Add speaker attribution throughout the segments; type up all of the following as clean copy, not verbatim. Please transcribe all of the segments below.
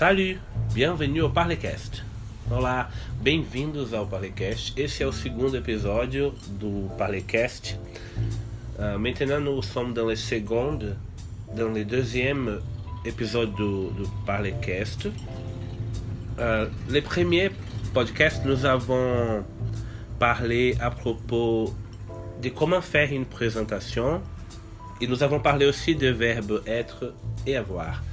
Speaker 1: Salut, bienvenue au Parlecast. Olá, bem-vindos ao Parlecast. Esse é o segundo episódio do Parlecast. Maintenant nous sommes dans le deuxième épisode du Parlecast. Le premier podcast, nous avons parlé à propos de comment faire une présentation e nous avons parlé aussi de verbo être e avoir.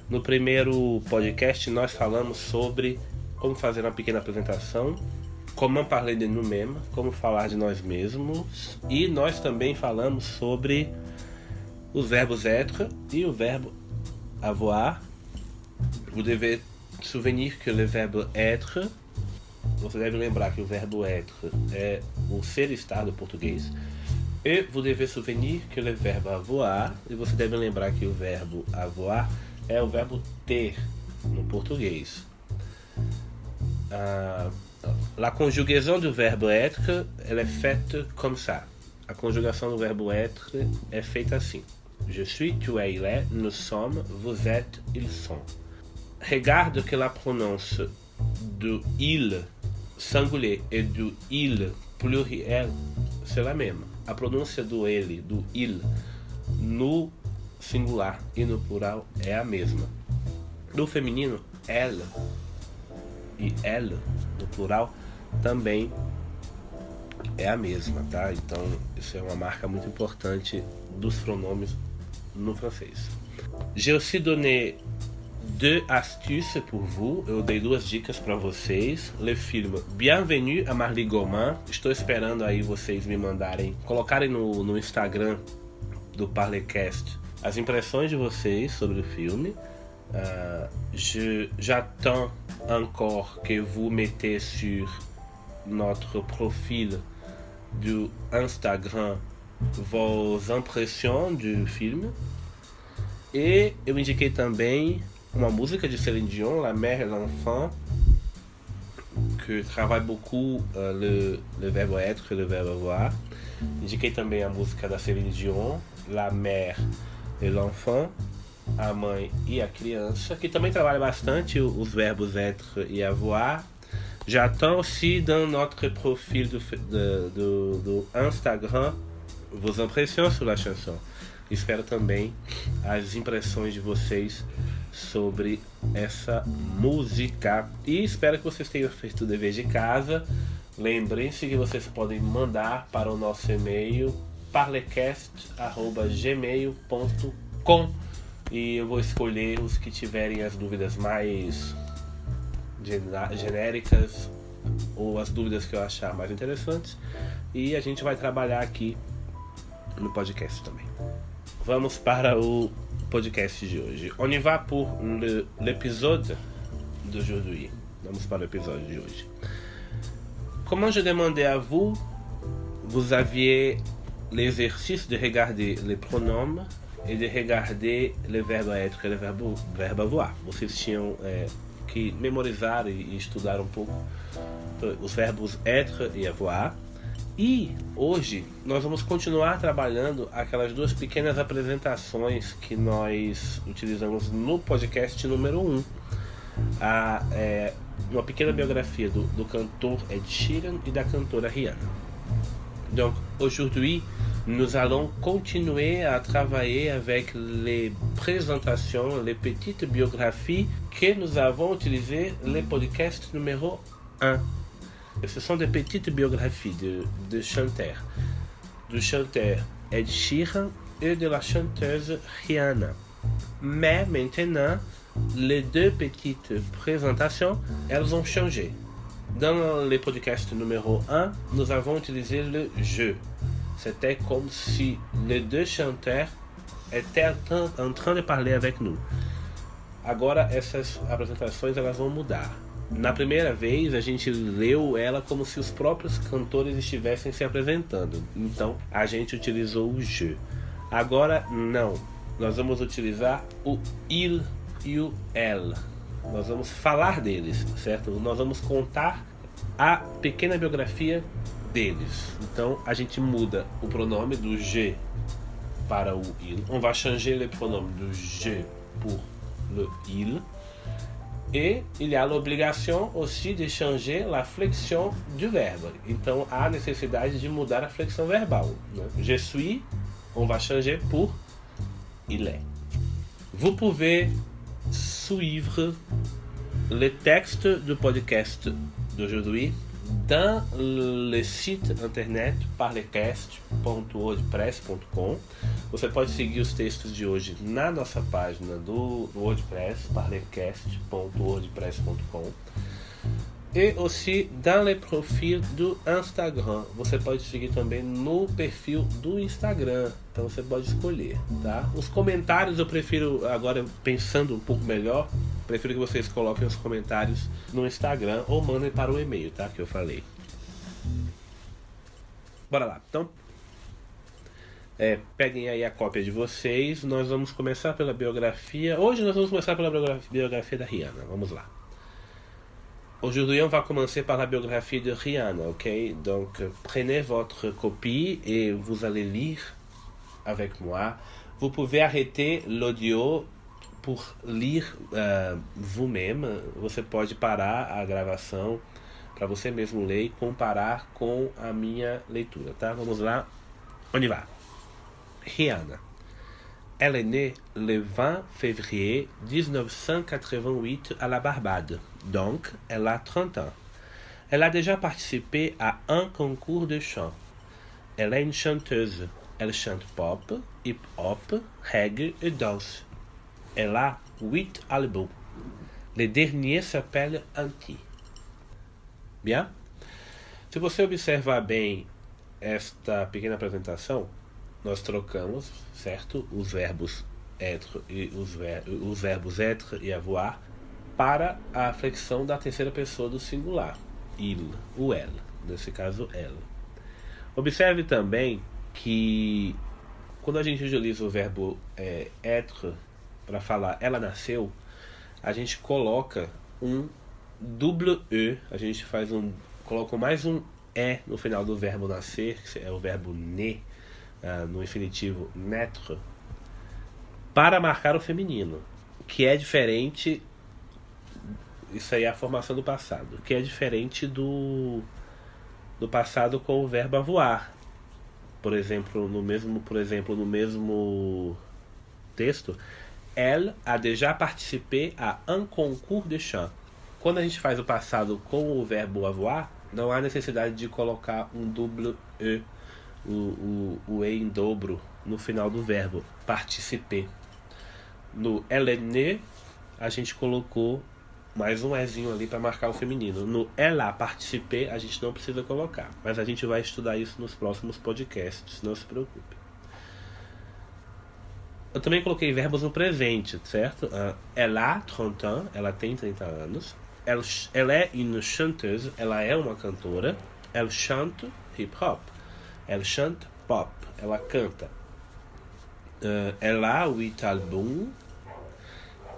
Speaker 1: No primeiro podcast, nós falamos sobre como fazer uma pequena apresentação, como parler de nous-mêmes, como falar de nós mesmos, e nós também falamos sobre os verbos être e o verbo avoir. Vous devez souvenir que le verbe être, você deve lembrar que o verbo être é o ser estar do português, e vous devez souvenir que le verbe avoir, e você deve lembrar que o verbo avoir é o verbo ter no português. La conjugaison du verbe être, elle est faite comme ça. A conjugação do verbo être é feita assim: je suis, tu es, il est, nous sommes, vous êtes, ils sont. Regarde que la prononce do il singulier et do il pluriel c'est la même. A pronúncia do ele, do il, no singular e no plural é a mesma. No feminino, ela e ela, no plural, também é a mesma, tá? Então, isso é uma marca muito importante dos pronomes no francês. J'ai aussi donné deux astuces pour vous. Eu dei duas dicas para vocês. Le film Bienvenue à Marly Gourmand. Estou esperando aí vocês me mandarem, colocarem no Instagram do Parlecast as impressões de vocês sobre o filme. J'attends encore que vous mettez sur notre profil do Instagram vos impressões do filme. E eu indiquei também uma música de Céline Dion, La Mère et l'Enfant, que travaille beaucoup le verbe être et le verbe avoir. Indiquei também a música da Céline Dion, La Mère et l'Enfant, a mãe e a criança, que também trabalha bastante os verbos être e avoir. J'attends aussi dans notre profil do Instagram vos impressões sur la chanson. Espero também as impressões de vocês sobre essa música. E espero que vocês tenham feito o dever de casa. Lembrem-se que vocês podem mandar para o nosso e-mail parlecast@gmail.com e eu vou escolher os que tiverem as dúvidas mais genéricas ou as dúvidas que eu achar mais interessantes, e a gente vai trabalhar aqui no podcast também. Vamos para o podcast de hoje. On y va pour l'épisode d'aujourd'hui. Vamos para o episódio de hoje. Comme je demandais à vous, vous aviez l'exercice de regarder les pronoms et de regarder le verbe être et le verbe avoir. Vocês tinham que memorizar e estudar um pouco os verbos être e avoir. E hoje nós vamos continuar trabalhando aquelas duas pequenas apresentações que nós utilizamos no podcast número 1. Uma pequena biografia do cantor Ed Sheeran e da cantora Rihanna. Donc aujourd'hui, nous allons continuer à travailler avec les présentations, les petites biographies que nous avons utilisées le podcast numéro 1. Ce sont des petites biographies de chanteurs. Du chanteur Ed Sheeran et de la chanteuse Rihanna. Mais maintenant, les deux petites présentations, elles ont changé. Dans le podcast numéro 1, nous avons utilisé le je. C'était comme si les deux chanteurs étaient en train de parler avec nous. Agora essas apresentações elas vão mudar. Na primeira vez a gente leu ela como se os próprios cantores estivessem se apresentando. Então a gente utilizou o je. Agora não. Nós vamos utilizar o il e o elle. Nós vamos falar deles, certo? Nós vamos contar a pequena biografia deles. Então a gente muda o pronome do je para o il. On va changer le pronom do je pour le il. Et il y a l'obligation aussi de changer la flexion du verbe. Então há necessidade de mudar a flexão verbal, né? Je suis, on va changer pour il est. Vous pouvez suivre le texte du podcast d'aujourd'hui dans le site internet parlecast.wordpress.com. Você pode seguir os textos de hoje na nossa página do WordPress, parlecast.wordpress.com. E aussi dans le profil do Instagram. Você pode seguir também no perfil do Instagram. Então você pode escolher, tá? Os comentários eu prefiro, agora pensando um pouco melhor, prefiro que vocês coloquem os comentários no Instagram ou mandem para o e-mail, tá? Que eu falei. Bora lá. Então, peguem aí a cópia de vocês. Nós vamos começar pela biografia. Hoje nós vamos começar pela biografia da Rihanna. Vamos lá. Aujourd'hui, on va commencer par la biographie de Rihanna, ok? Donc, prenez votre copie et vous allez lire avec moi. Vous pouvez arrêter l'audio pour lire vous-même. Você pode parar a gravação para você mesmo ler e comparar com a minha leitura, tá? Vamos lá, on y va. Rihanna. Elle est née le 20 février 1988 à la Barbade, donc elle a 30 ans. Elle a déjà participé à un concours de chant. Elle est une chanteuse. Elle chante pop, hip-hop, reggae et danse. Elle a 8 albums. Le dernier s'appelle Anti. Bien? Se você observar bem esta pequena apresentação, nós trocamos, certo? Os verbos être e os verbos être e avoir para a flexão da terceira pessoa do singular. Il, o elle, nesse caso ela. Observe também que quando a gente utiliza o verbo être para falar ela nasceu, a gente coloca um double E, a gente coloca mais um E no final do verbo nascer, que é o verbo né, no infinitivo naître, para marcar o feminino, que é diferente. Isso aí é a formação do passado, que é diferente do passado com o verbo avoir. Por exemplo, no mesmo texto, elle a déjà participé à un concours de chant. Quando a gente faz o passado com o verbo avoir, não há necessidade de colocar um double E, o E em dobro no final do verbo, participer. No elle est née, a gente colocou mais um Ezinho ali para marcar o feminino. No elle a participé, a gente não precisa colocar, mas a gente vai estudar isso nos próximos podcasts, não se preocupe. Eu também coloquei verbos no presente, certo? Elle a 30 ans, ela tem 30 anos. Elle est une chanteuse, ela é uma cantora. Elle chante hip-hop. Elle chante pop, ela canta. Elle a 8 albums.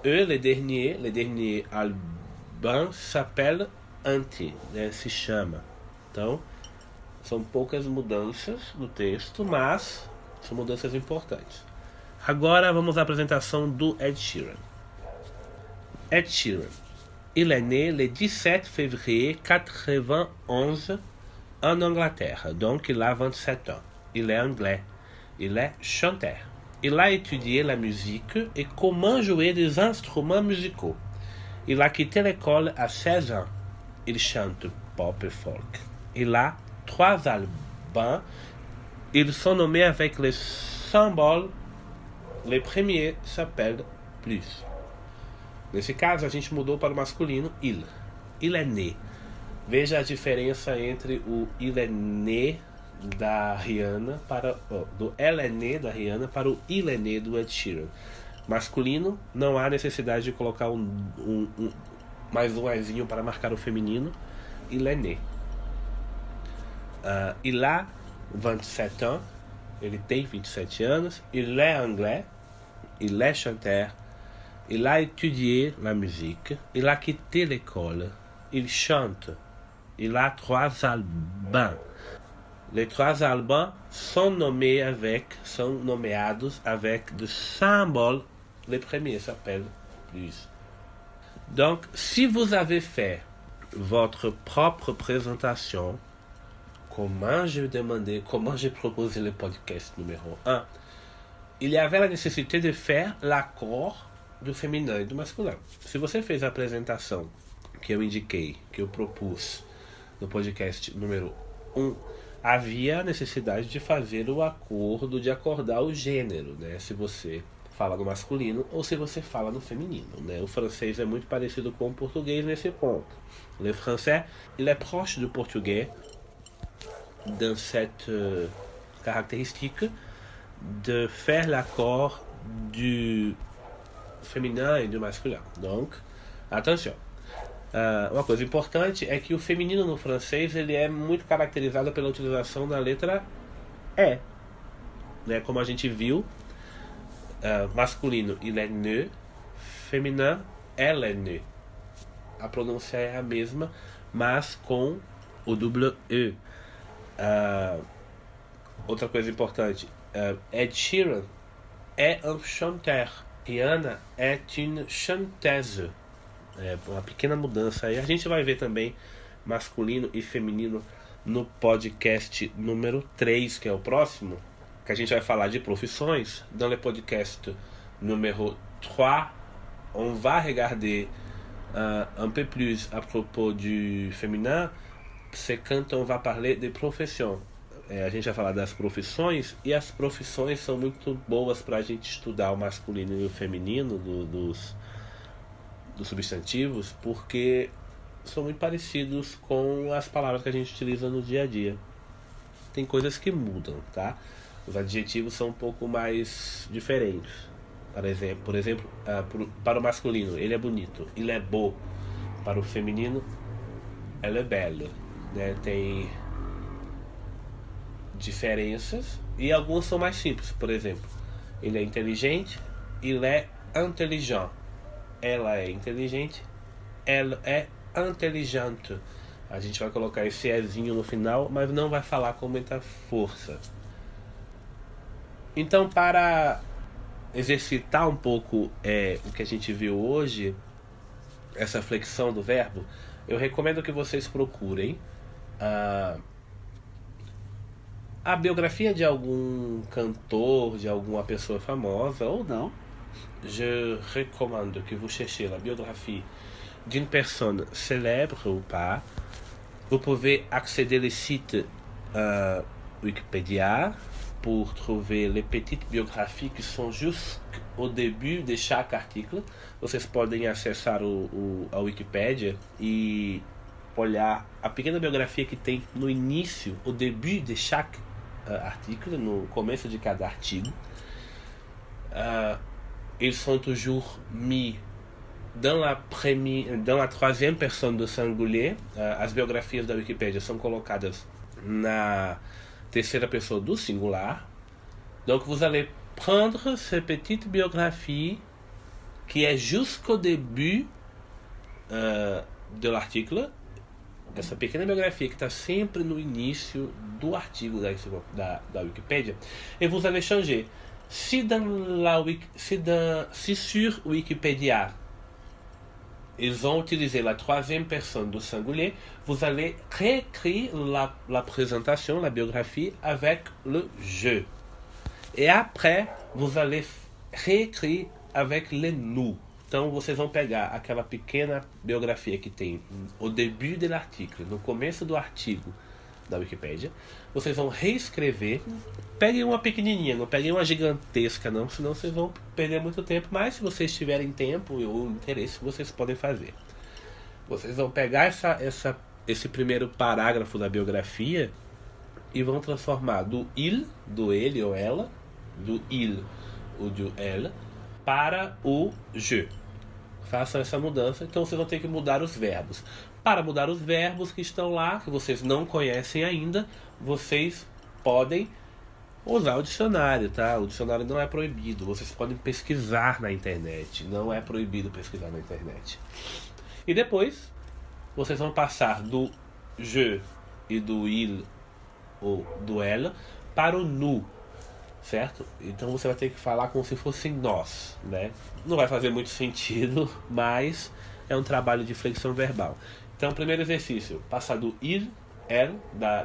Speaker 1: Et le dernier album s'appelle Anti, né? Se chama. Então, são poucas mudanças no texto, mas são mudanças importantes. Agora vamos à apresentação do Ed Sheeran. Ed Sheeran. Il est né le 17 février 91 en Angleterre, donc il a 27 ans. Il est anglais. Il est chanteur. Il a étudié la musique et comment jouer des instruments musicaux. Il a quitté l'école à 16 ans. Il chante pop et folk. Il a 3 albums. Ils sont nommés avec les symboles. Le premier s'appelle plus. Nesse caso, a gente mudou para o masculino il. Il est né. Veja a diferença entre o il est né da Rihanna do elle est né da Rihanna para o il est né do Ed Sheeran. Masculino, não há necessidade de colocar mais um Ezinho para marcar o feminino. Il est né. Il a 27 ans. Ele tem 27 anos. Il est anglais. Il est chanteur. Il a étudié la musique. Il a quitté l'école. Il chante. Il a 3 albums. Les 3 albums sont noméados avec des symboles. Le premier s'appelle plus. Donc, si vous avez fait votre propre présentation, comment j'ai proposé le podcast numéro 1, il y avait la nécessité de faire l'accord do féminin e do masculin. Se você fez a apresentação que eu indiquei, que eu propus no podcast número 1, havia a necessidade de fazer o acordo, de acordar o gênero, né? Se você fala no masculino ou se você fala no feminino, né? O francês é muito parecido com o português nesse ponto. Le français, il est proche du portugais dans cette caractéristique de faire l'accord du féminin e do masculin. Donc, attention. Uma coisa importante é que o feminino no francês ele é muito caracterizado pela utilização da letra E, né? Como a gente viu, masculino il est ne, féminin elle est ne. A pronúncia é a mesma, mas com o double E. Outra coisa importante, Ed Sheeran é un chanteur, Rihanna é une chanteuse. É uma pequena mudança aí. A gente vai ver também masculino e feminino no podcast número 3, que é o próximo, que a gente vai falar de profissões. Dans le podcast numéro 3, on va regarder un peu plus à propos du féminin, c'est quand on va parler de profissão. A gente vai falar das profissões, e as profissões são muito boas para a gente estudar o masculino e o feminino dos substantivos, porque são muito parecidos com as palavras que a gente utiliza no dia a dia. Tem coisas que mudam, tá? Os adjetivos são um pouco mais diferentes. Por exemplo, para o masculino, ele é bonito, il est beau. Para o feminino, elle est belle, né? Tem diferenças, e alguns são mais simples. Por exemplo, ele é inteligente, il est intelligent. Ela é inteligente, ela é intelligente. A gente vai colocar esse ezinho no final, mas não vai falar com muita força. Então, para exercitar um pouco o que a gente viu hoje, essa flexão do verbo, eu recomendo que vocês procurem a biografia de algum cantor, de alguma pessoa famosa, ou não. Je recommande que vous cherchiez la biographie d'une personne célèbre ou pas. Vous pouvez accéder au site Wikipédia pour trouver les petites biographies qui sont jusqu'au début de chaque article. Vocês podem acessar a Wikipédia e olhar a pequena biografia que tem no início, au début de chaque article, no começo de cada artigo. Ils sont toujours mis dans la troisième personne do singulier. As biografias da Wikipédia são colocadas na terceira pessoa do singular. Donc vous allez prendre cette petite biographie qui est jusqu'au début de l'article. Essa pequena biografia que está sempre no início do artigo da Wikipédia. Et vous allez changer. Si sur Wikipédia ils ont utilisé la troisième personne du singulier, vous allez réécrire la présentation, la biographie avec le je. Et après, vous allez réécrire avec le nous. Então, vocês vão pegar aquela pequena biografia que tem o début do artigo, no começo do artigo da Wikipédia. Vocês vão reescrever. Peguem uma pequenininha, não peguem uma gigantesca não, senão vocês vão perder muito tempo. Mas se vocês tiverem tempo ou interesse, vocês podem fazer. Vocês vão pegar esse primeiro parágrafo da biografia e vão transformar do il, do ele ou ela, do il ou do ela, para o je. Façam essa mudança. Então vocês vão ter que mudar os verbos. Para mudar os verbos que estão lá, que vocês não conhecem ainda, vocês podem usar o dicionário, tá? O dicionário não é proibido. Vocês podem pesquisar na internet. Não é proibido pesquisar na internet. E depois, vocês vão passar do je e do il ou do ela para o nous, certo? Então você vai ter que falar como se fosse nós, né? Não vai fazer muito sentido, mas é um trabalho de flexão verbal. Então, primeiro exercício, passar do il, elle,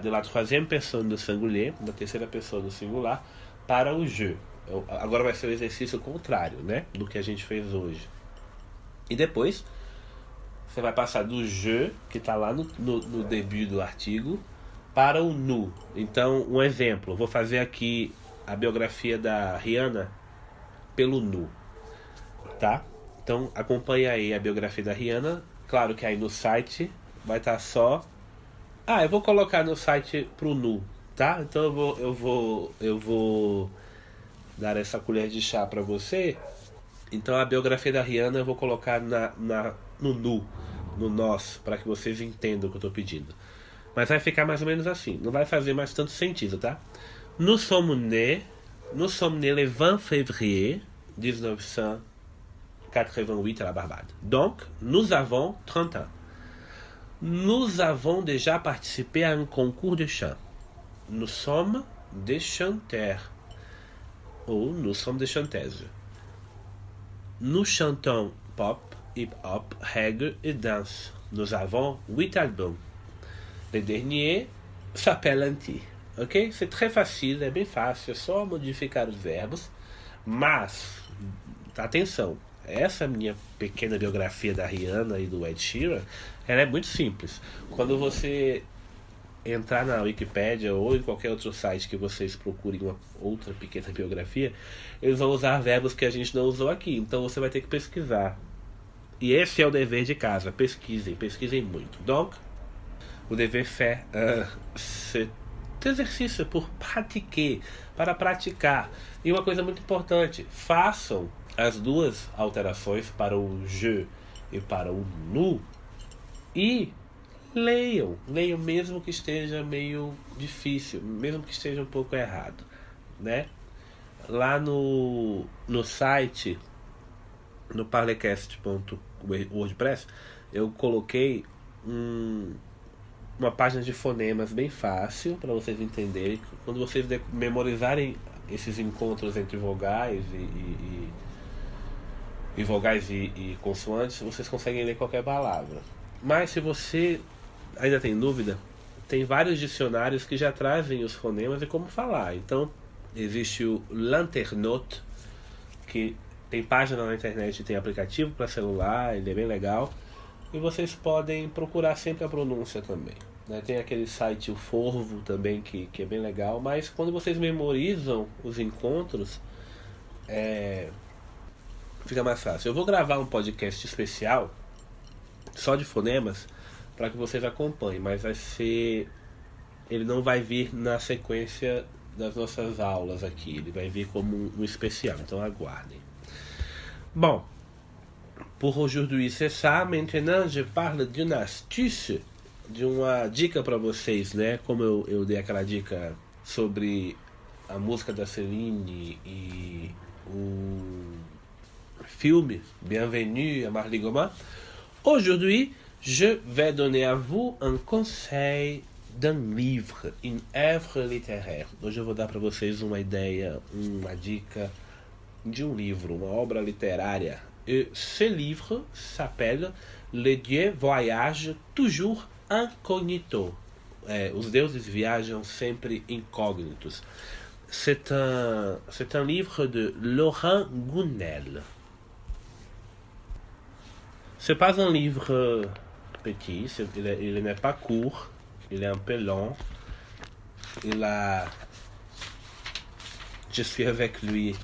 Speaker 1: de la troisième personne do singulier, da terceira pessoa do singular, para o je. Agora vai ser o exercício contrário, né, do que a gente fez hoje. E depois, você vai passar do je, que está lá no début do artigo, para o nous. Então, um exemplo, vou fazer aqui a biografia da Rihanna pelo nous, tá? Então, acompanha aí a biografia da Rihanna. Claro que aí no site vai estar só... eu vou colocar no site pro nous, tá? Então eu vou dar essa colher de chá para você. Então a biografia da Rihanna eu vou colocar no nous, no nós, para que vocês entendam o que eu estou pedindo. Mas vai ficar mais ou menos assim, não vai fazer mais tanto sentido, tá? Nous sommes nés le 20 février 1988 à la Barbade. Donc, nous avons 30 ans. Nous avons déjà participé à un concours de chant. Nous sommes des chanteurs. Ou nous sommes des chanteuses. Nous chantons pop, hip-hop, reggae et danse. Nous avons 8 albums. Le dernier s'appelle Anti. Ok? C'est très facile, é bem fácil, é só modificar os verbos. Mas, atenção, essa minha pequena biografia da Rihanna e do Ed Sheeran, ela é muito simples. Quando você entrar na Wikipédia ou em qualquer outro site que vocês procurem uma outra pequena biografia, eles vão usar verbos que a gente não usou aqui. Então você vai ter que pesquisar. E esse é o dever de casa. Pesquisem muito. Donc, o dever fait cet exercício por pratiquer, para praticar. E uma coisa muito importante, façam as duas alterações para o je e para o nous e leiam mesmo que esteja meio difícil, mesmo que esteja um pouco errado, né? Lá no site, no parlecast.wordpress, eu coloquei uma página de fonemas bem fácil para vocês entenderem. Quando vocês memorizarem esses encontros entre vogais e vogais e consoantes, vocês conseguem ler qualquer palavra. Mas se você ainda tem dúvida, tem vários dicionários que já trazem os fonemas e como falar. Então, existe o Lanternote, que tem página na internet e tem aplicativo para celular, ele é bem legal. E vocês podem procurar sempre a pronúncia também, né? Tem aquele site, o Forvo, também, que é bem legal. Mas quando vocês memorizam os encontros, fica mais fácil. Eu vou gravar um podcast especial só de fonemas para que vocês acompanhem, mas ele não vai vir na sequência das nossas aulas aqui, ele vai vir como um especial, então aguardem. Bon, pour aujourd'hui c'est ça. Maintenant je parle d'une astuce, de uma dica para vocês, né? Como eu dei aquela dica sobre a música da Céline e o filme Bienvenue à Marly Goma. Aujourd'hui, je vais donner à vous un conseil d'un livre, une œuvre littéraire. Hoje eu vou dar para vocês uma ideia, uma dica de um livro, uma obra literária. Et ce livre s'appelle Les dieux voyagent toujours incognito. Os deuses viajam sempre incógnitos. C'est un livre de Laurent Gounel. C'est pas un livre petit, il n'est pas court, il est un peu long. Je suis avec lui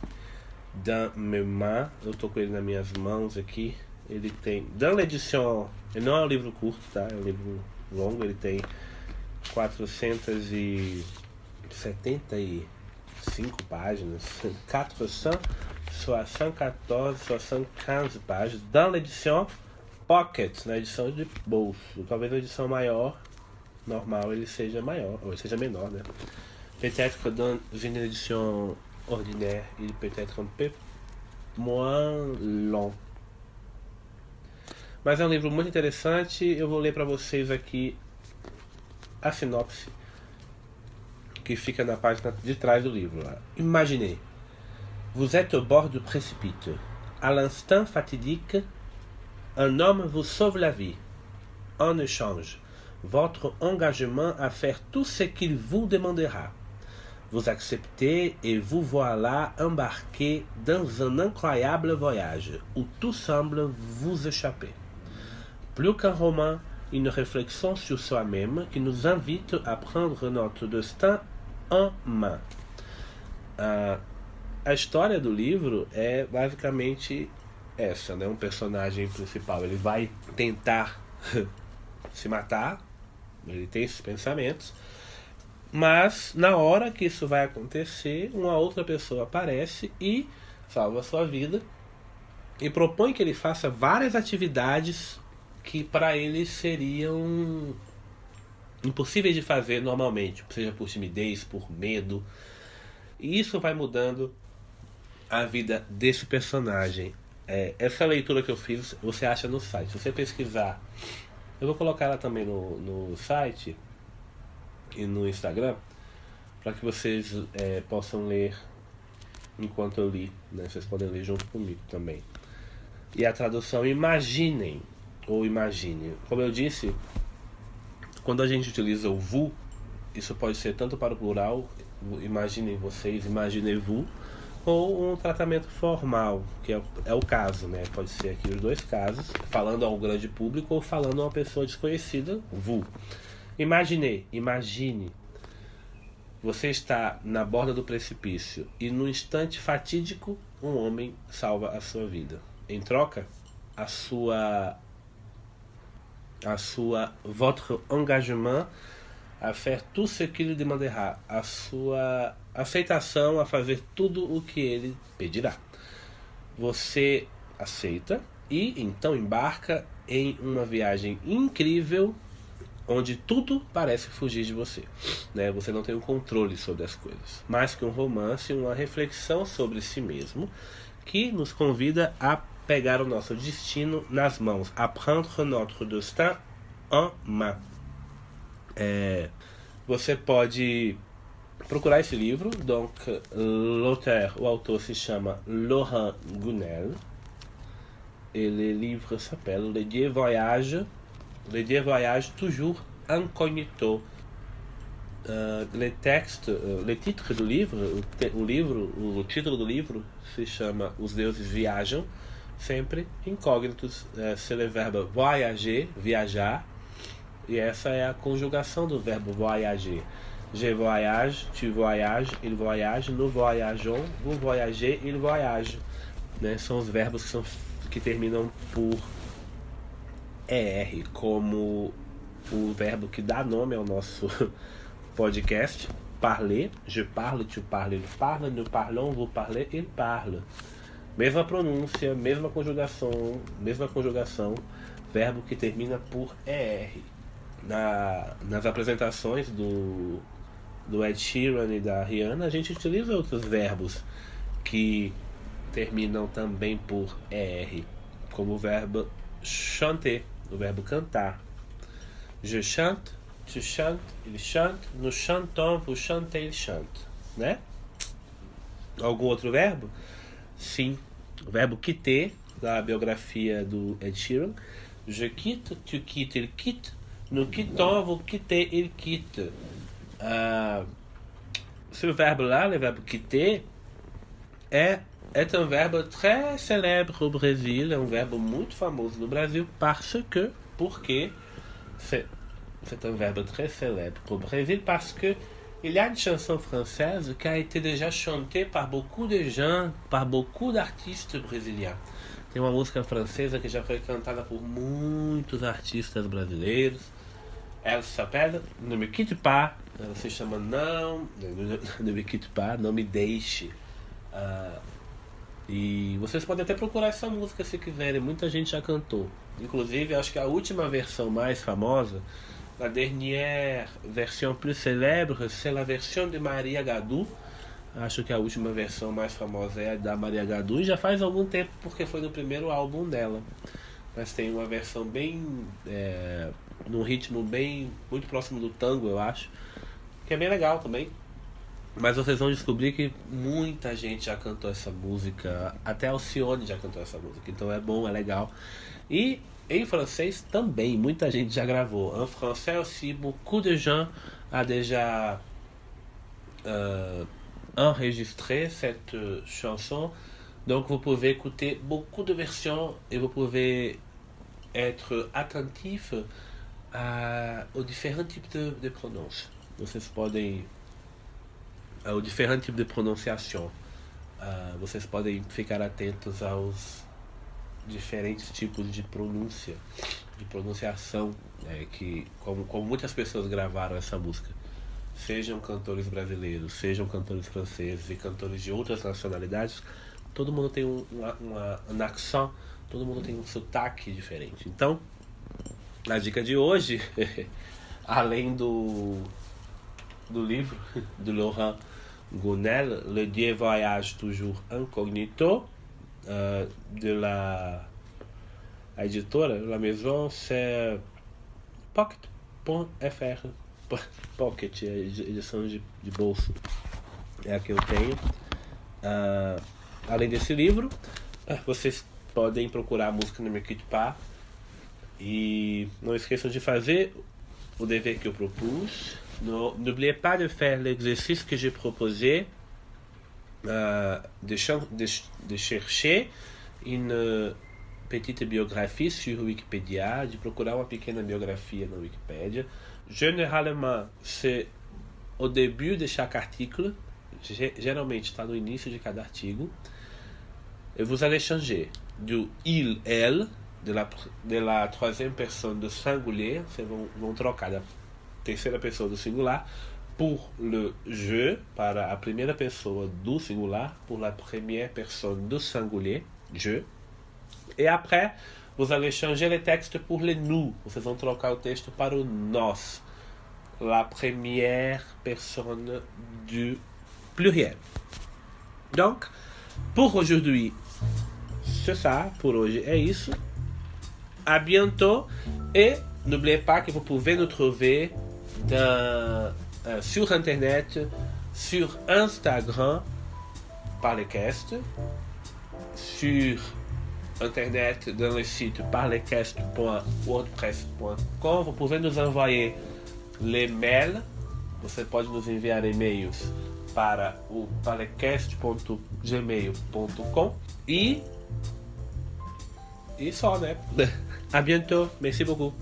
Speaker 1: dans mes mains, eu tô com ele nas minhas mãos aqui. Ele tem, dans l'édition, ele não é um livro curto, tá? É um livro longo, ele tem 475 páginas, 474, páginas, dans l'édition Pocket, na edição de bolso. Talvez na edição maior, normal, ele seja maior, ou ele seja menor, né? Peut-être que dans une édition ordinaire, il peut être un peu moins long. Mas é um livro muito interessante. Eu vou ler para vocês aqui a sinopse que fica na página de trás do livro. Un homme vous sauve la vie. En échange, votre engagement à faire tout ce qu'il vous demandera. Vous acceptez et vous voilà embarqué dans un incroyable voyage où tout semble vous échapper. Plus qu'un roman, une réflexion sur soi-même qui nous invite à prendre notre destin en main. A história do livro é basicamente essa, né? Um personagem principal, ele vai tentar se matar, ele tem esses pensamentos, mas na hora que isso vai acontecer, uma outra pessoa aparece e salva a sua vida e propõe que ele faça várias atividades que para ele seriam impossíveis de fazer normalmente, seja por timidez, por medo. E isso vai mudando a vida desse personagem. Essa leitura que eu fiz, você acha no site. Se você pesquisar, eu vou colocar ela também no site e no Instagram, para que vocês possam ler enquanto eu li, né? Vocês podem ler junto comigo também. E a tradução imaginem, ou imagine. Como eu disse, quando a gente utiliza o vous, isso pode ser tanto para o plural, imaginem vocês, imaginez-vous, ou um tratamento formal, que é o caso, né? Pode ser aqui os dois casos, falando ao grande público ou falando a uma pessoa desconhecida, vous. Imagine, você está na borda do precipício e no instante fatídico um homem salva a sua vida. Em troca, votre engagement à faire tout ce qu'il demandera, a sua aceitação a fazer tudo o que ele pedirá. Você aceita e então embarca em uma viagem incrível onde tudo parece fugir de você, né? Você não tem o controle sobre as coisas. Mais que um romance, uma reflexão sobre si mesmo que nos convida a pegar o nosso destino nas mãos, à prendre notre destin en main. Você pode procurar esse livro. Donc, o autor se chama Laurent Gounel et le livre s'appelle Les Dieux Voyagent toujours incognito. Le titre do livro, o título do livro se chama Os Deuses Viajam sempre incógnitos. C'est le verbe voyager, viajar, e essa é a conjugação do verbo voyager. Je voyage, tu voyages, il voyage, nous voyageons, vous voyagez, il voyage, né? São os verbos que terminam por ER, como o verbo que dá nome ao nosso podcast, parler, je parle, tu parles, il parle, nous parlons, vous parlez, il parle. Mesma pronúncia, mesma conjugação, verbo que termina por ER. Nas apresentações do Ed Sheeran e da Rihanna, a gente utiliza outros verbos que terminam também por ER, como o verbo chanter, o verbo cantar. Je chante, tu chantes, il chante, nous chantons, vous chantez, il chante, né? Algum outro verbo? Sim, o verbo quitter, da biografia do Ed Sheeran. Je quitte, tu quittes, il quitte, nous quittons, vous quittez, il quitte. Ce verbe-là, le verbe quitter, est un verbe très célèbre au Brésil, é um verbo muito famoso no Brasil, porque c'est un verbe très célèbre au Brésil, parce que il y a une chanson française qui a été déjà chantée par beaucoup de gens, par beaucoup d'artistes brésiliens. Tem uma música francesa que já foi cantada por muitos artistas brasileiros. Ela s'appelle Ne me quitte pas. Ela se chama Ne me quitte pas, Não Me Deixe. E vocês podem até procurar essa música se quiserem. Muita gente já cantou. Inclusive, acho que a última versão mais famosa, la dernière version plus célèbre, c'est la version de Maria Gadu. Acho que a última versão mais famosa é a da Maria Gadu, e já faz algum tempo porque foi no primeiro álbum dela. Mas tem uma versão bem num ritmo bem muito próximo do tango, eu acho, que é bem legal também. Mas vocês vão descobrir que muita gente já cantou essa música, até Alcione já cantou essa música, então é bom, é legal. E em francês também, muita gente já gravou. En français aussi, beaucoup de gens a déjà enregistré cette chanson. Donc vous pouvez écouter beaucoup de versions et vous pouvez être attentif aux différents types de pronúncia. Vocês podem aux différents types de prononciation. Vocês podem ficar atentos aos diferentes tipos de pronúncia, de pronunciação, que como muitas pessoas gravaram essa música. Sejam cantores brasileiros, sejam cantores franceses e cantores de outras nacionalidades, todo mundo tem um accent, todo mundo tem um sotaque diferente. Então, a dica de hoje, além do livro do Laurent Gounel, Le Dieu voyage toujours incognito, de la éditora, la maison, c'est pocket.fr. Pocket, edição de bolso, é a que eu tenho. Além desse livro, vocês podem procurar a música no Mercutipá e não esqueçam de fazer o dever que eu propus. N'oubliez pas de faire l'exercice que j'ai proposé, de chercher une petite biographie sur Wikipédia, de procurar uma pequena biografia na Wikipédia. Généralement, c'est au début de chaque article, geralmente está no início de cada artigo. Et vous allez changer du il, elle, de la troisième personne do singulier, vocês vão trocar da terceira pessoa do singular pour le je, para a primeira pessoa do singular, pour la première personne do singulier, je. Et après, vous allez changer le texte pour le nous. Vocês vão trocar o texto para o nós, la première personne du pluriel. Donc, pour aujourd'hui, c'est ça. Pour hoje é isso. À bientôt. Et n'oubliez pas que vous pouvez nous trouver sur Internet, sur Instagram, Parlecast, sur Internet dans le site parlecast.wordpress.com. Vous pouvez nous envoyer les mails. Você pode nos enviar e-mails para o parlecast.gmail.com e só, né? À bientôt. Merci beaucoup.